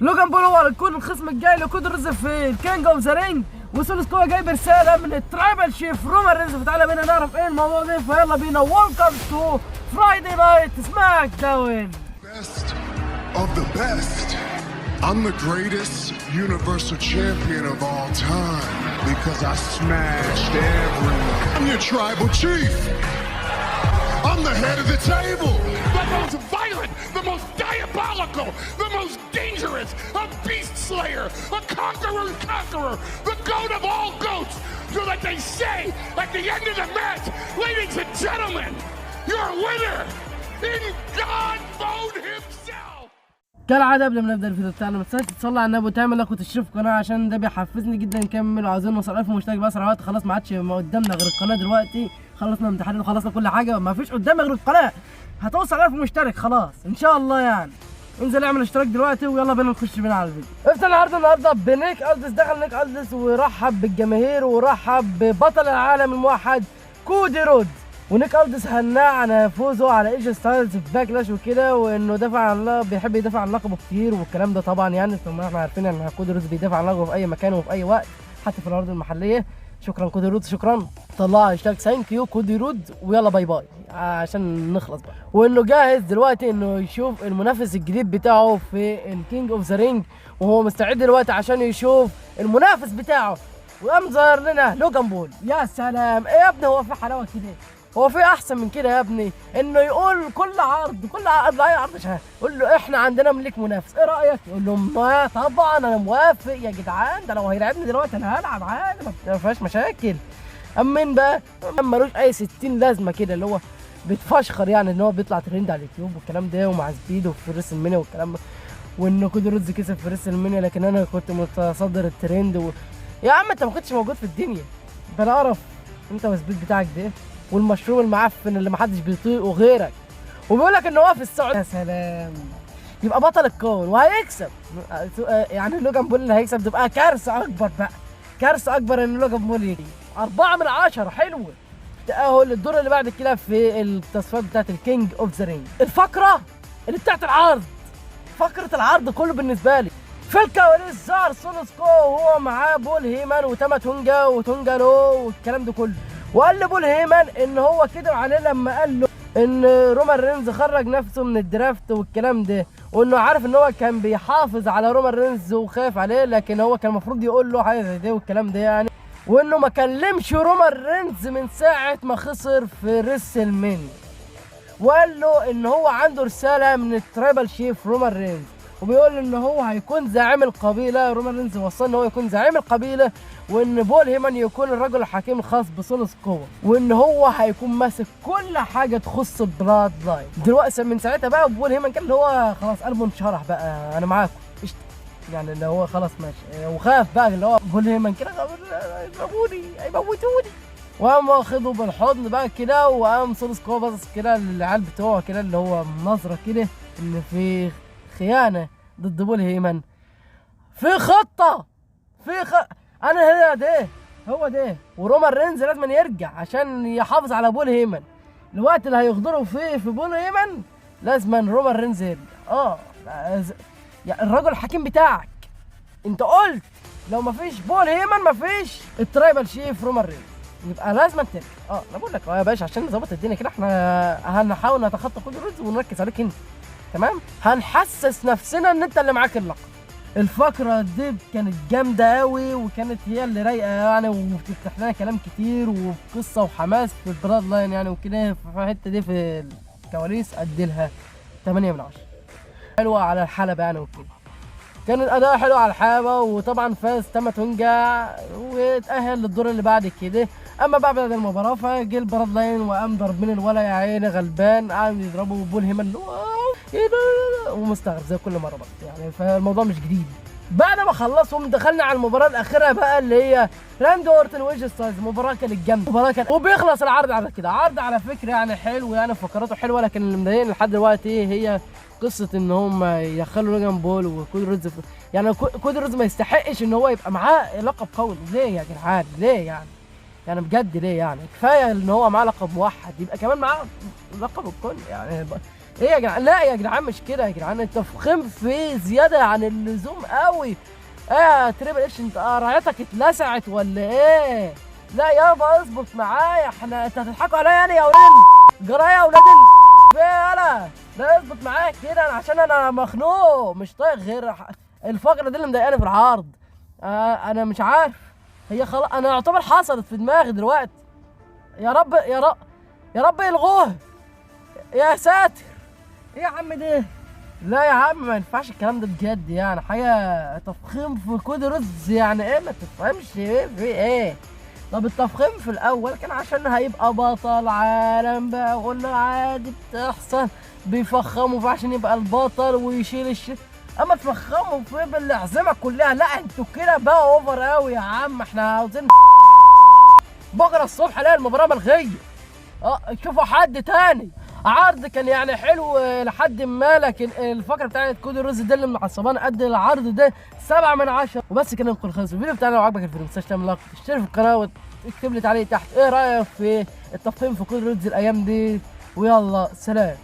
لوجان بول هو هيكون الخصم الجاي لكودي رودز في الكينج اوف ذا رينج، وسولو سكوا جاي برساله من الترايبل شيف رومان رينز. فتعالى بينا نعرف ايه الموضوع ده، فيلا بينا. ويلكم تو فرايداي نايت سماك داون. Best of the best. I'm the greatest universal champion of all time because I smashed everyone. I'm your tribal chief. I'm the head of the table. The most violent, the most diabolical, the most dangerous, a beast slayer, a conqueror's conqueror, the goat of all goats. So like they say at the end of the match, ladies and gentlemen, your winner in God mode himself. كالعاده قبل ما نبدا الفيديو بتاعنا ما تنساش تصلي على النبي وتعمل لايك وتشترك في القناه عشان ده بيحفزني جدا نكمل، وعاوزين نوصل 1000 مشترك باسرع وقت. خلاص ما عادش قدامنا غير القناه دلوقتي، خلصنا امتحانات وخلصنا كل حاجه، ما فيش قدامنا غير القناه. هتوصل 1000 مشترك خلاص ان شاء الله يعني. انزل اعمل اشتراك دلوقتي ويلا بينا نخش بينا على الفيديو. افتح النهارده بنيك ألدس. دخل نيك ألدس ورحب بالجماهير ورحب ببطل العالم الموحد كودي رودز. ونيك ألدس هناه عن فوزه على ايج ستايلز في باكلاش وكده، وانه دافع عن الله، بيحب يدافع عن لقبه كتير والكلام ده طبعا يعني. ثم احنا عارفين ان كودي رودز بيدافع عن لقبه في اي مكان وفي اي وقت حتى في الارض المحليه. شكرا كودي رودز، شكرا. طلع هاشتاج ثانك يو كودي رودز ويلا باي باي عشان نخلص بقى. وانه جاهز دلوقتي انه يشوف المنافس الجديد بتاعه في الكينج اوف ذا رينج، وهو مستعد دلوقتي عشان يشوف المنافس بتاعه. وقام ظهر لنا لوجان بول. يا سلام، ايه يا ابني، هو في حلاوه كده؟ هو في احسن من كده يا ابني؟ انه يقول كل عرض اي عرض شهر يقول له احنا عندنا ملك منافس، ايه رايك؟ يقول له ما طبعا انا موافق يا جدعان، ده لو هيلعبني دلوقتي انا هلعب عادي ما فيهاش مشاكل. امين بقى ملوش اي 60 لازمه كده، اللي هو بيتفشخر يعني ان هو بيطلع ترند على اليوتيوب والكلام ده، ومع سبيد وفي ريسل مانيا والكلام ده، وانه كودي رودز كسب في ريسل مانيا لكن انا كنت متصدر الترند يا عم انت ما كنتش موجود في الدنيا بلا قرف انت والسبيد بتاعك ده والمشروب المعفن اللي محدش بيطيقه غيرك، وبيقول لك ان هو في السعوديه. يا سلام، يبقى بطل الكون وهيكسب يعني. لوجان بول اللي هيكسب تبقى كارثه اكبر بقى، كارثه اكبر ان لوجان بول يجي 4 من 10. حلوه تأهل للدور اللي بعد كده في التصفيات بتاعت الكينج اوف ذا رينج. الفقره اللي بتاعت العرض، فقره العرض كله بالنسبه لي. في الكواليس ظهر سولو سكوا وهو معاه بول هيمان وتاما تونجا وتونجا لو والكلام ده كله، وقال لبول هيمان ان هو كذب عليه لما قال له ان رومان رينز خرج نفسه من الدرافت والكلام ده، وانه عارف ان هو كان بيحافظ على رومان رينز وخايف عليه، لكن هو كان المفروض يقول له حاجه زي دي والكلام ده يعني، وانه ما كلمش رومان رينز من ساعه ما خسر في ريسل مانيا، وقال له ان هو عنده رساله من الترايبل شيف رومان رينز، وبيقول ان هو هيكون زعيم القبيله. رومان رينز وصل ان هو يكون زعيم القبيله، وان بول هيمان يكون الرجل الحكيم الخاص بسولو سكوا، وان هو هيكون ماسك كل حاجه تخص البلاد لاين. دلوقتي من ساعتها بقى بول هيمان كان اللي هو خلاص قلبه انشرح بقى، انا معاكم يعني اللي هو خلاص ماشي، وخاف بقى اللي هو بول هيمان كده يضربوني هيموتوني، وقام واخده بالحضن بقى كده، وقام سولو سكوا باصص كده للعيال بتوعه كده اللي هو نظره كده ان في خيانه ضد بول هيمان، في خطه انا هو ده ورومان رينز لازم يرجع عشان يحافظ على بول هيمان. الوقت اللي هيغدروا فيه في بول هيمان لازم رومان رينز يرجع. يعني الرجل الحكيم بتاعك انت قلت لو مفيش بول هيمان مفيش الترايبل شيف رومان رينز، يبقى لازم ترجع. انا بقول لك يا باشا عشان نظبط الدنيا كده احنا هنحاول نتخطى كل رينز ونركز عليك انت، تمام؟ هنحسس نفسنا ان انت اللي معاك اللقب. الفقرة دي كانت جامدة قوي وكانت هي اللي رايقة يعني، وبتفتح لنا كلام كتير وقصة وحماس في البلاد لاين يعني وكده. في الحتة دي في الكواليس اديلها 8 من 10. حلوة على الحلبة يعني وكده، كان الأداء حلو على الحلبة، وطبعا فاز تاما تونجا واتأهل للدور اللي بعد كده. اما بعد المباراة فجه البلاد لاين وقام ضربين الولا يا عيني غلبان، قام يضربوا بول هيمان ايه ده ومستغرب زي كل مره برضه يعني، فالموضوع مش جديد. بعد ما خلصوا دخلنا على المباراه الاخيره بقى اللي هي راندي اورتن وايج ستايلز. المباراه كانت جامده، وبيخلص العرض على كده. عرض على فكره يعني حلو يعني، فقراته حلوه، لكن اللي مضايقني لحد دلوقتي هي قصه ان هم يدخلوا لوجان بول وكودي رودز يعني. كودي رودز ما يستحقش ان هو يبقى معاه لقب قوي. ليه يا جدعان؟ ليه يعني بجد ليه يعني؟ كفايه ان هو معاه لقب موحد، يبقى كمان معاه لقب الكل يعني. ايه يا جدعان؟ لا يا جدعان مش كده يا جدعان، التفخيم فيه زياده عن اللزوم قوي. ايه يا تريبل اتش انت قرعتك اتلسعت ولا ايه؟ لا يابا اظبط معايا، انت هتضحكوا عليا يعني يا ولاد جرايه يا ولاد في يالا. لا اظبط معايا كده عشان انا مخنوق مش طايق غير الفقره دي اللي مضايقاني في العرض. انا مش عارف، هي خلاص انا يعتبر حصلت في دماغي دلوقتي. يا رب يا رب يا رب يلغوها يا ساتر. ايه يا عم ده؟ لا يا عم ما ينفعش الكلام ده بجد، يعني حاجه تفخيم في كود رز يعني ايه ما تفهمش ايه في ايه. طب التفخيم في الاول كان عشان هيبقى بطل عالم بقى، قلنا عادي بتحصل بيفخموا فيه عشان يبقى البطل ويشيل الشيء، اما تفخموا فيه بالاحزمه كلها لا انتوا كده بقى اوفر قوي يا عم. احنا عاوزين بكره الصبح الاقي المباراه ملغيه. شوفوا حد تاني. عرض كان يعني حلو لحد ما، لكن الفقره بتاعت كودي الرز ده اللي معصباني قد العرض ده 7 من 10. وبس كده نكون خلص الفيديو بتاعنا. لو عجبك الفيديو متنساش تعمل لايك وتشترك في القناه واكتب لي تعليق تحت ايه رايك في التفخيم في كودي الرز الايام دي. ويلا سلام.